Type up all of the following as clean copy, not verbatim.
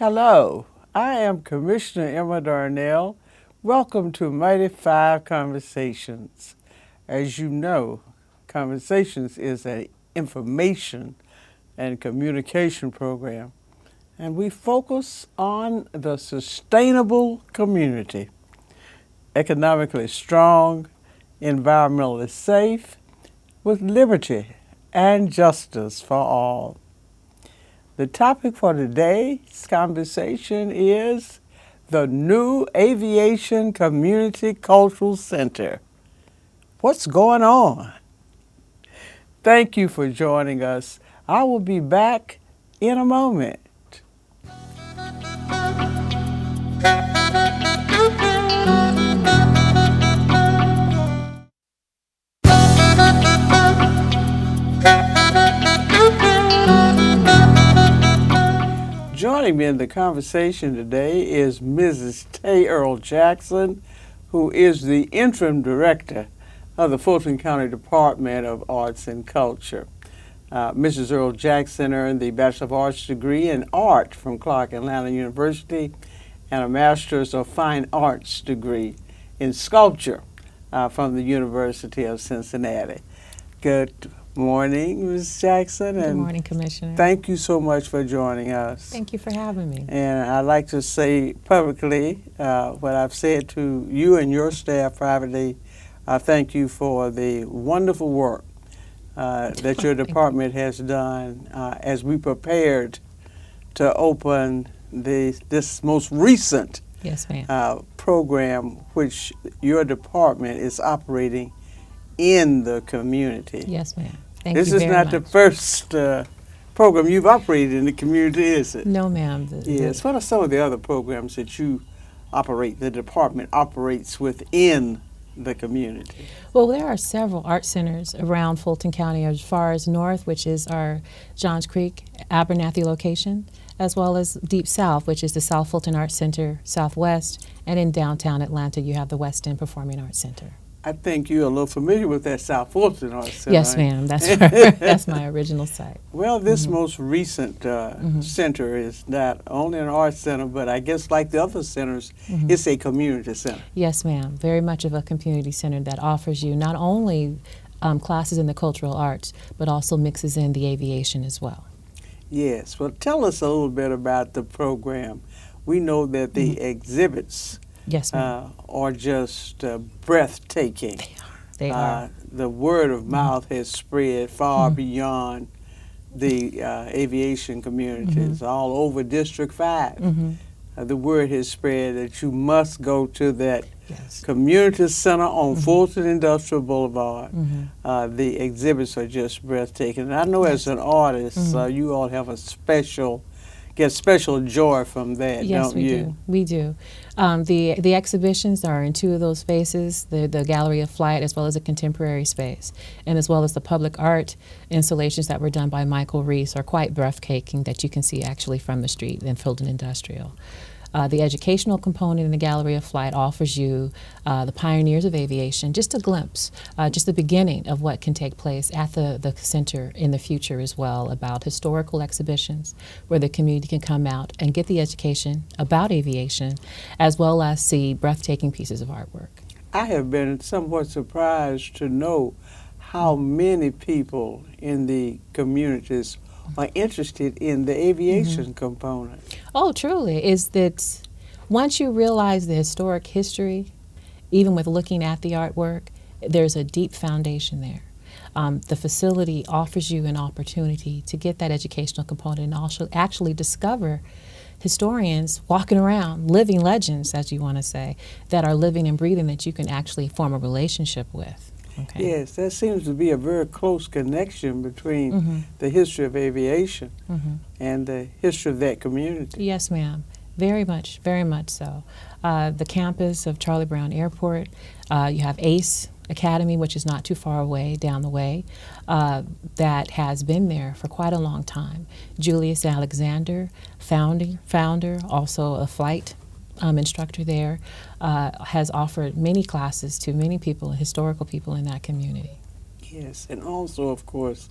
Hello, I am Commissioner Emma Darnell. Welcome to Mighty Five Conversations. As you know, Conversations is an information and communication program, and we focus on the sustainable community, economically strong, environmentally safe, with liberty and justice for all. The topic for today's conversation is the new Aviation Community Cultural Center. What's going on? Thank you for joining us. I will be back in a moment. Joining me in the conversation today is Mrs. Tae Earl-Jackson, who is the interim director of the Fulton County Department of Arts and Culture. Mrs. Earl-Jackson earned the Bachelor of Arts degree in art from Clark Atlanta University and a Master's of Fine Arts degree in sculpture from the University of Cincinnati. Good morning, Ms. Jackson. Good morning, Commissioner. Thank you so much for joining us. Thank you for having me. And I'd like to say publicly what I've said to you and your staff privately. I thank you for the wonderful work that your department has done as we prepared to open this most recent Yes, ma'am. program which your department is operating in the community. Yes, ma'am. Thank This you is very not much. the first program you've operated in the community, is it? No, ma'am. Yes. What are some of the other programs that you operate, the department operates within the community? Well, there are several art centers around Fulton County as far as north, which is our Johns Creek, Abernathy location, as well as deep south, which is the South Fulton Arts Center, southwest, and in downtown Atlanta, you have the West End Performing Arts Center. I think you're a little familiar with that South Fulton Arts Center. Yes, ma'am. That's where, that's my original site. Well, this most recent center is not only an arts center, but I guess like the other centers, it's a community center. Yes, ma'am. Very much of a community center that offers you not only classes in the cultural arts, but also mixes in the aviation as well. Yes. Well, tell us a little bit about the program. We know that the exhibits Yes, ma'am. are just breathtaking. They are. The word of mouth has spread far beyond the aviation communities, all over District 5. The word has spread that you must go to that Yes. community center on Fulton Industrial Boulevard. The exhibits are just breathtaking. And I know as an artist, you all have a get special joy from that, Yes, don't we you? do. We do. The exhibitions are in two of those spaces, the Gallery of Flight as well as a contemporary space, and as well as the public art installations that were done by Michael Reese are quite breathtaking that you can see actually from the street in Fulton Industrial. The educational component in the Gallery of Flight offers you the pioneers of aviation, just a glimpse, just the beginning of what can take place at the center in the future as well, about historical exhibitions where the community can come out and get the education about aviation as well as see breathtaking pieces of artwork. I have been somewhat surprised to know how many people in the communities are interested in the aviation component. Oh, truly, is that once you realize the historic history, even with looking at the artwork, there's a deep foundation there. The facility offers you an opportunity to get that educational component and also actually discover historians walking around, living legends, as you want to say, that are living and breathing that you can actually form a relationship with. Okay. Yes, there seems to be a very close connection between the history of aviation and the history of that community. Yes, ma'am. Very much so. The campus of Charlie Brown Airport, you have ACE Academy, which is not too far away down the way, that has been there for quite a long time. Julius Alexander, founder, also a flight instructor there, has offered many classes to many people, historical people in that community. Yes, and also, of course,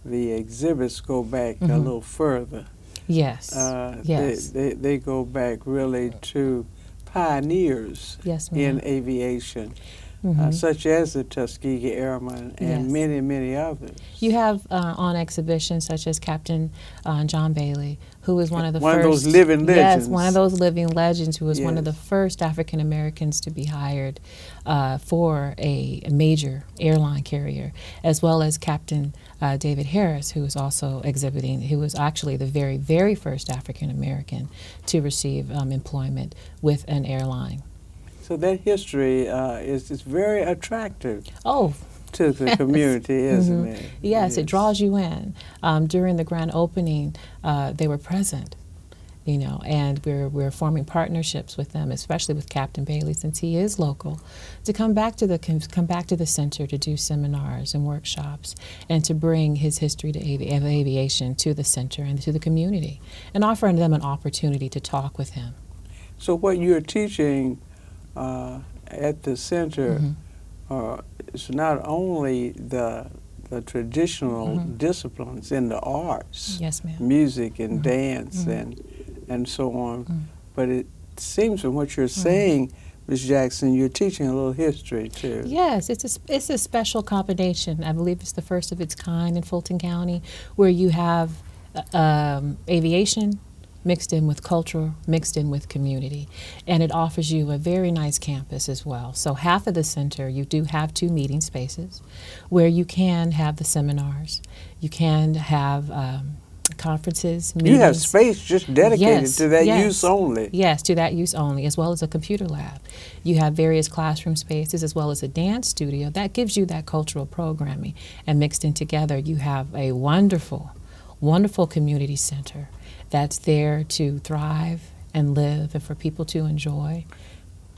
the exhibits go back a little further. Yes. Yes. They go back really to pioneers Yes, ma'am. in aviation, Mhm. such as the Tuskegee Airmen and Yes. many, many others. You have on exhibition such as Captain John Bailey, who was one of the One first. of those living legends. Yes, one of those living legends who was one of the Yes. first African Americans to be hired for a major airline carrier, as well as Captain David Harris, who was also exhibiting, who was actually the very, very first African American to receive employment with an airline. So that history is very attractive Oh, to the community, isn't it? yes, it draws you in. During the grand opening, they were present, you know, and we're forming partnerships with them, especially with Captain Bailey, since he is local, to come back to the center to do seminars and workshops, and to bring his history of aviation to the center and to the community, and offering them an opportunity to talk with him. So what you're teaching at the center is not only the traditional disciplines in the arts, Yes, ma'am. music and dance and so on, but it seems from what you're saying, Ms. Jackson, you're teaching a little history too. Yes, it's a special combination. I believe it's the first of its kind in Fulton County, where you have aviation mixed in with culture, mixed in with community. And it offers you a very nice campus as well. So half of the center, you do have 2 meeting spaces where you can have the seminars. You can have conferences, meetings. You have space just dedicated to that use only. Yes, to that use only, as well as a computer lab. You have various classroom spaces as well as a dance studio. That gives you that cultural programming. And mixed in together, you have a wonderful, wonderful community center that's there to thrive and live and for people to enjoy.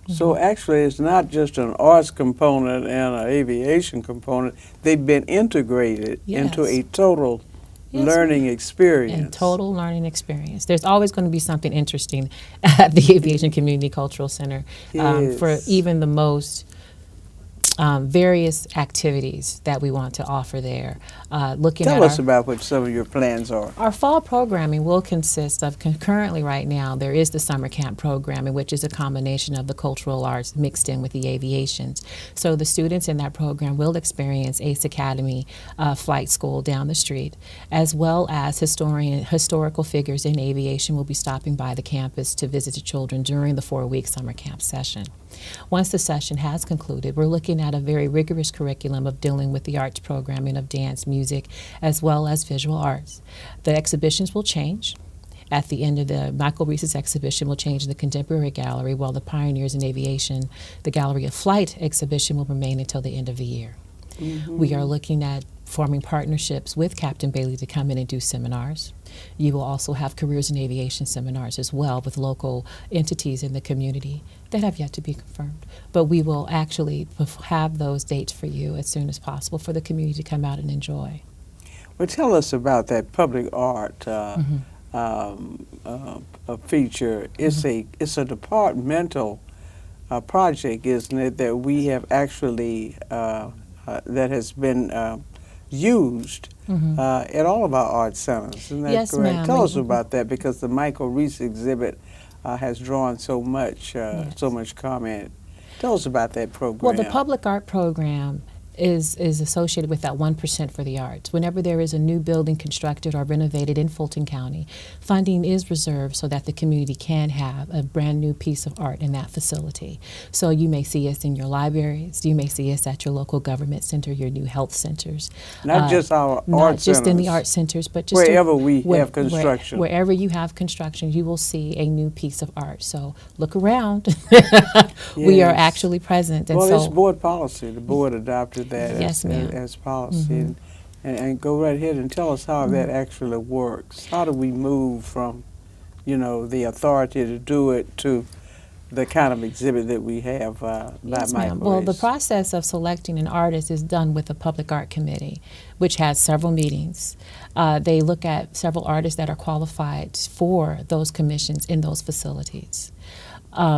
So actually it's not just an arts component and an aviation component. They've been integrated into a total learning experience. And total learning experience. There's always going to be something interesting at the Aviation Community Cultural Center for even the most various activities that we want to offer there. Tell us about what some of your plans are. Our fall programming will consist of, currently right now, there is the summer camp programming, which is a combination of the cultural arts mixed in with the aviations. So the students in that program will experience Ace Academy flight school down the street, as well as historical figures in aviation will be stopping by the campus to visit the children during the 4-week summer camp session. Once the session has concluded, we're looking at a very rigorous curriculum of dealing with the arts programming of dance, music, as well as visual arts. The exhibitions will change. At the end of the Michael Reese's exhibition will change in the Contemporary Gallery, while the Pioneers in Aviation, the Gallery of Flight exhibition will remain until the end of the year. We are looking at forming partnerships with Captain Bailey to come in and do seminars. You will also have careers in aviation seminars as well with local entities in the community that have yet to be confirmed. But we will actually have those dates for you as soon as possible for the community to come out and enjoy. Well, tell us about that public art feature. It's a departmental project, isn't it, that we have actually that has been used at all of our art centers. Isn't that Yes, correct? ma'am. Tell us about that, because the Michael Reese exhibit has drawn so much comment. Tell us about that program. Well, the public art program is associated with that 1% for the arts. Whenever there is a new building constructed or renovated in Fulton County, funding is reserved so that the community can have a brand new piece of art in that facility. So you may see us in your libraries, you may see us at your local government center, your new health centers. Not just our art Not just centers, in the art centers, but just wherever we have construction. Wherever you have construction, you will see a new piece of art. So look around. We are actually present. And well, so, it's board policy. The board adopted that Yes, ma'am. as policy. And go right ahead and tell us how that actually works. How do we move from, the authority to do it to the kind of exhibit that we have by yes, Michael ma'am. Well, the Reese? process of selecting an artist is done with the Public Art Committee, which has several meetings. They look at several artists that are qualified for those commissions in those facilities.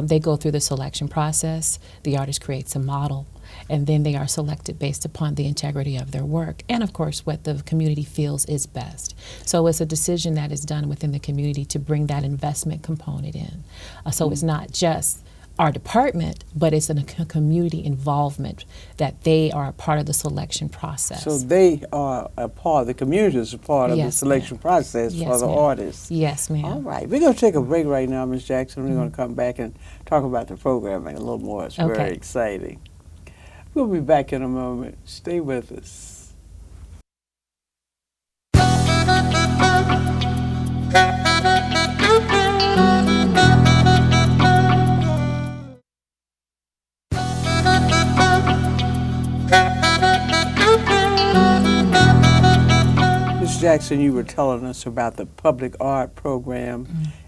They go through the selection process. The artist creates a model. and then they are selected based upon the integrity of their work and, of course, what the community feels is best. So it's a decision that is done within the community to bring that investment component in. So it's not just our department, but it's a community involvement that they are a part of the selection process. So they are a part, the community is a part of the Yes, selection ma'am. process for Yes, the ma'am. artists. Yes, ma'am. All right, we're going to take a break right now, Ms. Jackson. We're going to come back and talk about the programming a little more. It's very Okay. exciting. We'll be back in a moment. Stay with us. Ms. Jackson, you were telling us about the public art program,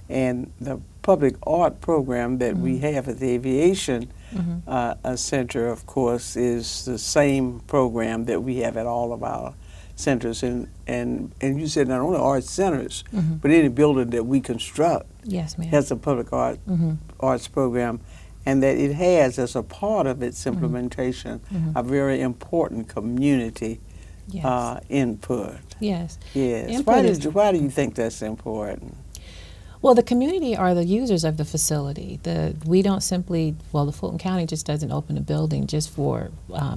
and the public art program that we have at the Aviation Center, of course, is the same program that we have at all of our centers. And you said not only art centers, but any building that we construct Yes, ma'am. has a public arts program, and that it has, as a part of its implementation, a very important community Yes. input. Yes. Yes. Input Why do you think that's important? Well, the community are the users of the facility. We don't simply, the Fulton County just doesn't open a building just for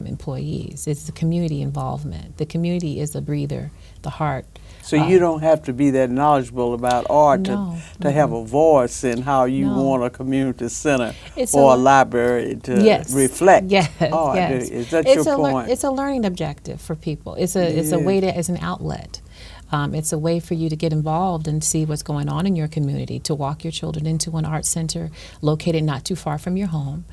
employees. It's the community involvement. The community is the breather, the heart. So you don't have to be that knowledgeable about art No, to have a voice in how you No. want a community center It's or a a- library to Yes. reflect. Yes, art. yes. Is that It's your a point? it's a learning objective for people. It's a way to, as an outlet. It's a way for you to get involved and see what's going on in your community, to walk your children into an art center located not too far from your home.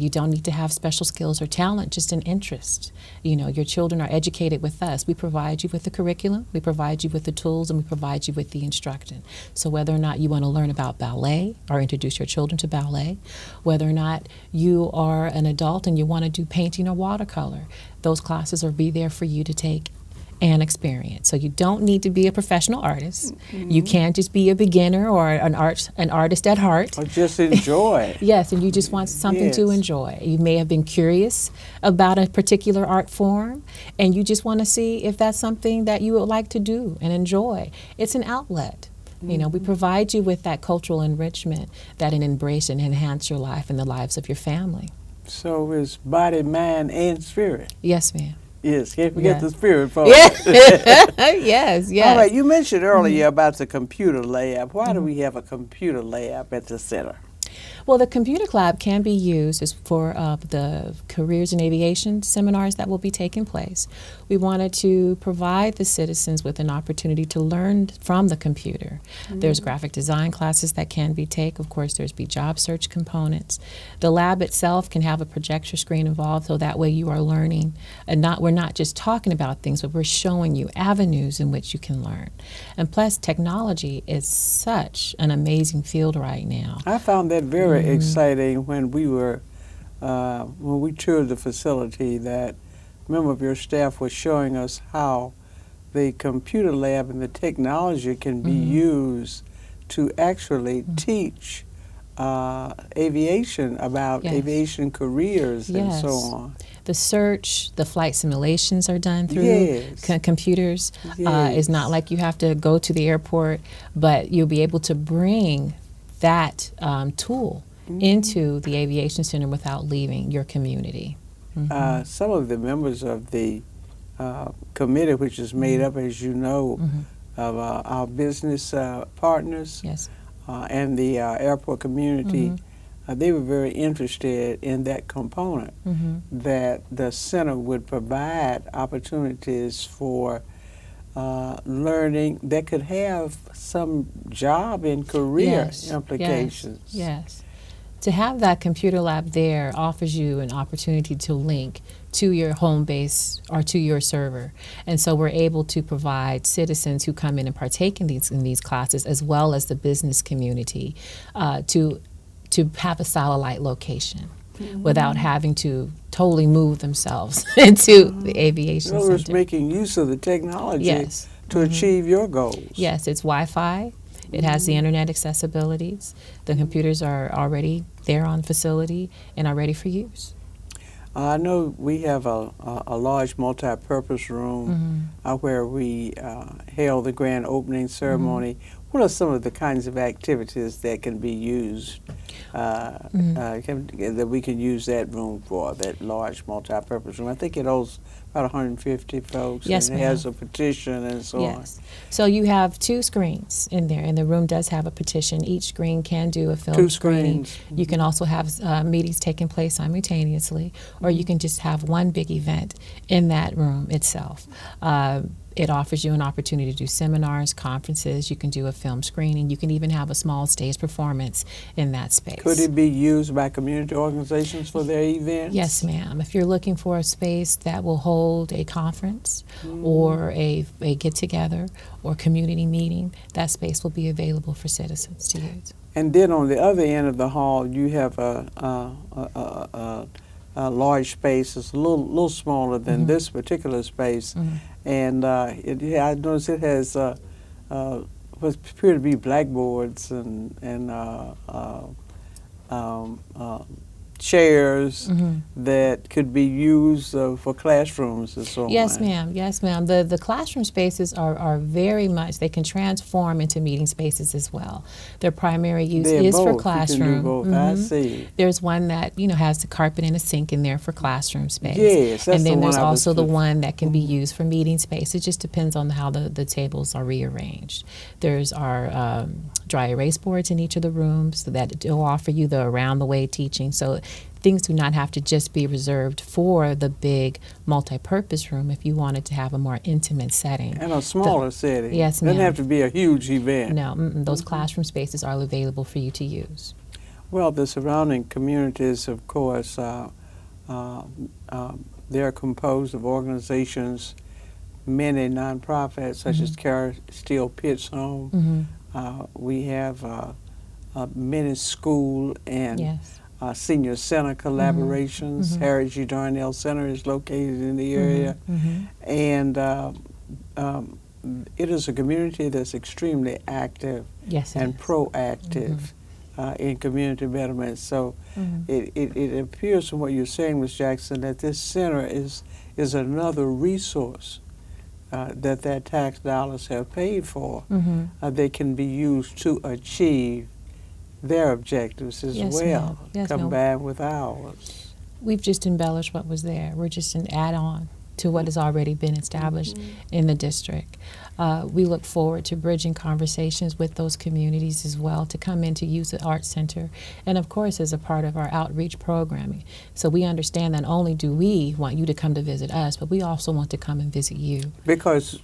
You don't need to have special skills or talent, just an interest. You know, your children are educated with us. We provide you with the curriculum, we provide you with the tools, and we provide you with the instruction. So whether or not you want to learn about ballet or introduce your children to ballet, whether or not you are an adult and you want to do painting or watercolor, those classes will be there for you to take and experience. So you don't need to be a professional artist. You can just be a beginner or an artist at heart. Or just enjoy. Yes, and you just want something to Yes. enjoy. You may have been curious about a particular art form, and you just want to see if that's something that you would like to do and enjoy. It's an outlet. You know, we provide you with that cultural enrichment that can embrace and enhance your life and the lives of your family. So it's body, mind, and spirit. Yes, ma'am. Yes, can't forget Yeah. the spirit part. Yes, yes. All right, you mentioned earlier about the computer lab. Why do we have a computer lab at the center? Well, the computer lab can be used as for the careers in aviation seminars that will be taking place. We wanted to provide the citizens with an opportunity to learn from the computer. There's graphic design classes that can be taken. Of course, there's job search components. The lab itself can have a projector screen involved, so that way you are learning, and we're not just talking about things, but we're showing you avenues in which you can learn. And plus, technology is such an amazing field right now. I found that very exciting when we toured the facility, that a member of your staff was showing us how the computer lab and the technology can be used to actually teach aviation, about aviation careers and so on. The search, the flight simulations are done through Yes. computers. Yes. It's not like you have to go to the airport, but you'll be able to bring that tool into the aviation center without leaving your community. Some of the members of the committee, which is made up, as you know, of our business partners Yes. and the airport community, they were very interested in that component, that the center would provide opportunities for learning that could have some job and career implications. Yes. To have that computer lab there offers you an opportunity to link to your home base or to your server. And so we're able to provide citizens who come in and partake in these classes, as well as the business community, to have a satellite location without having to totally move themselves into the aviation In other words, center. making use of the technology Yes. to achieve your goals. Yes, it's Wi-Fi. It has the internet accessibilities. The computers are already there on facility and are ready for use. I know we have a large multi-purpose room where we held the grand opening ceremony. What are some of the kinds of activities that can be used, that we can use that room for, that large multi-purpose room? I think it holds about 150 folks. Yes, and it has a petition and so on. Yes. So you have 2 screens in there, and the room does have a petition. Each screen can do a film 2 screening. screens. You can also have meetings taking place simultaneously, or you can just have one big event in that room itself. It offers you an opportunity to do seminars, conferences. You can do a film screening. You can even have a small stage performance in that space. Could it be used by community organizations for their events? Yes, ma'am. If you're looking for a space that will hold a conference or a get-together or community meeting, that space will be available for citizens to use. And then on the other end of the hall, you have a large space. It's a little smaller than this particular space, and I notice it has what appear to be blackboards and chairs that could be used for classrooms and so on. Yes, ma'am. Yes, ma'am. The classroom spaces are very much, they can transform into meeting spaces as well. Their primary use is for classroom. You can do both. I see. There's one that has the carpet and a sink in there for classroom space. Yes, that's and then the one there's I was also the one that can be used for meeting space. It just depends on how the tables are rearranged. There's our dry erase boards in each of the rooms so that will offer you the around the way teaching. So things do not have to just be reserved for the big multi-purpose room if you wanted to have a more intimate setting. And a smaller setting. Yes, ma'am. Doesn't have to be a huge event. No, those classroom spaces are available for you to use. Well, the surrounding communities, of course, they're composed of organizations, many nonprofits such as Cara Steele Pitts Home. We have many school and senior center collaborations. Harry G. Darnell Center is located in the area. And it is a community that's extremely active and proactive in community betterment. So it appears from what you're saying, Ms. Jackson, that this center is another resource that tax dollars have paid for. They can be used to achieve their objectives as well, combined with ours. We've just embellished what was there. We're just an add-on to what has already been established in the district. We look forward to bridging conversations with those communities as well to come in to use the Arts Center, and of course as a part of our outreach programming. So we understand that not only do we want you to come to visit us, but we also want to come and visit you. Because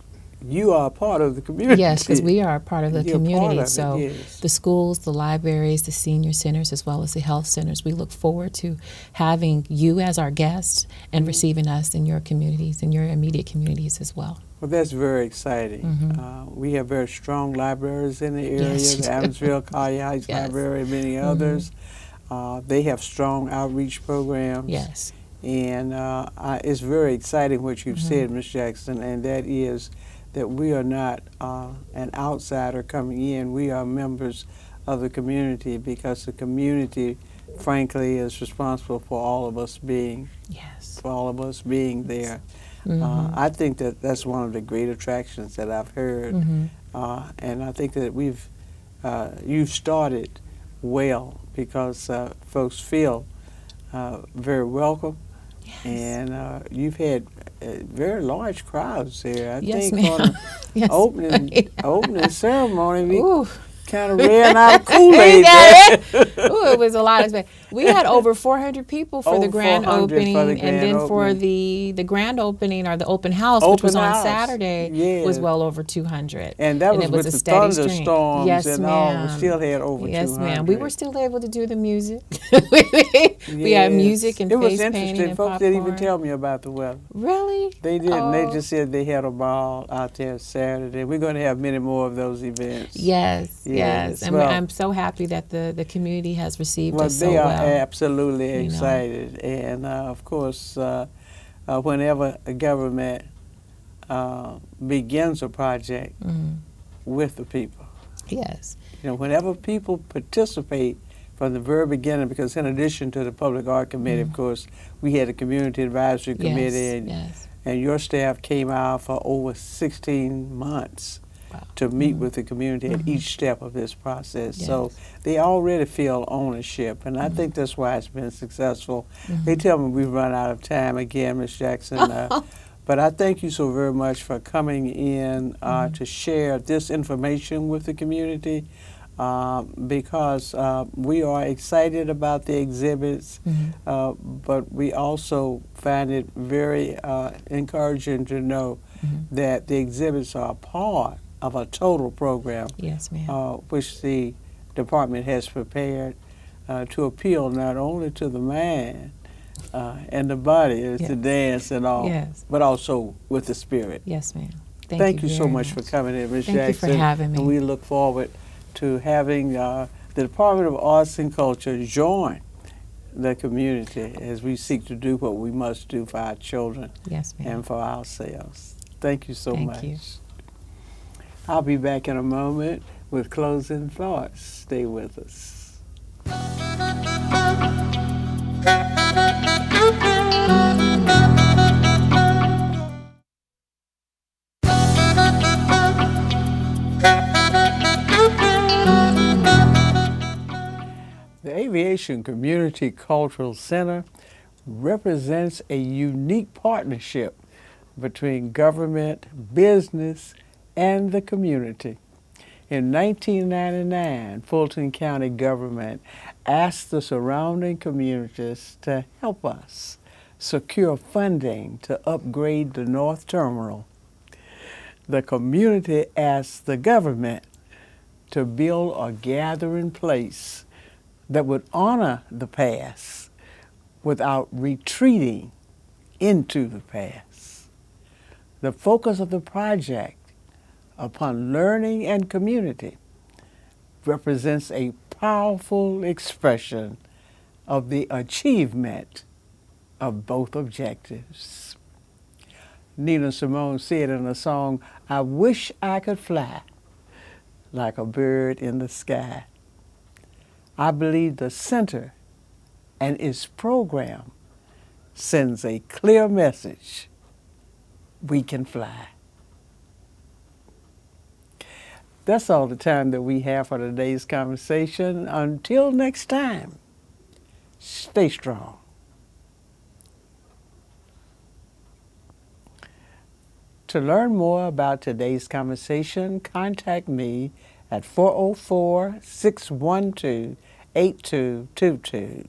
you are a part of the community. Yes, because we are a part of the community. Part of so the schools, the libraries, the senior centers, as well as the health centers, we look forward to having you as our guests and receiving us in your communities, in your immediate communities as well. Well, that's very exciting. We have very strong libraries in the area, the Adamsville, Collier Heights Library, and many others. They have strong outreach programs. Yes. And it's very exciting what you've said, Ms. Jackson, and that is that we are not an outsider coming in. We are members of the community because the community, frankly, is responsible for all of us being there. I think that that's one of the great attractions that I've heard, and I think that you've started well because folks feel very welcome, and you've had very large crowds there. I think on the opening ceremony, we kind of ran out of Kool-Aid. It was a lot of space. We had over 400 people for the grand opening, and then for the grand opening or the open house, which was on Saturday, was well over 200. And that was with the thunderstorms and all. We still had over 200. Yes, ma'am. We were still able to do the music. We had music and face painting and popcorn. It was interesting. Folks didn't even tell me about the weather. Really? They didn't. They just said they had a ball out there Saturday. We're going to have many more of those events. Yes. And I'm so happy that the community has received us so well. They are absolutely excited. And, of course, whenever a government begins a project with the people. Yes. Whenever people participate, from the very beginning, because in addition to the Public Art Committee, of course, we had a Community Advisory Committee, and, yes. and your staff came out for over 16 months Wow. to meet with the community at each step of this process. Yes. So they already feel ownership, and I think that's why it's been successful. They tell me we've run out of time again, Ms. Jackson, but I thank you so very much for coming in to share this information with the community, because we are excited about the exhibits, but we also find it very encouraging to know that the exhibits are a part of a total program, Yes, ma'am. which the department has prepared to appeal not only to the mind and the body, is to dance and all, Yes. but also with the spirit. Yes, ma'am. Thank you so very much for coming in, Ms. Thank you Jackson. for having me. And we look forward to having the Department of Arts and Culture join the community as we seek to do what we must do for our children Yes, ma'am. and for ourselves. Thank you so Thank much. you. I'll be back in a moment with closing thoughts. Stay with us. The Aviation Community Cultural Center represents a unique partnership between government, business, and the community. In 1999, Fulton County government asked the surrounding communities to help us secure funding to upgrade the North Terminal. The community asked the government to build a gathering place that would honor the past without retreating into the past. The focus of the project upon learning and community represents a powerful expression of the achievement of both objectives. Nina Simone said in a song, "I wish I could fly like a bird in the sky." I believe the center and its program sends a clear message: we can fly. That's all the time that we have for today's conversation. Until next time, stay strong. To learn more about today's conversation, contact me at 404-612-8222.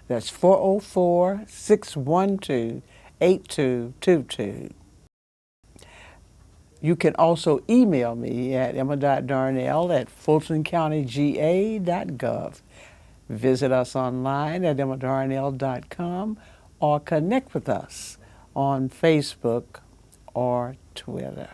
That's 404-612-8222. You can also email me at emma.darnell@fultoncountyga.gov. Visit us online at emmadarnell.com or connect with us on Facebook or Twitter.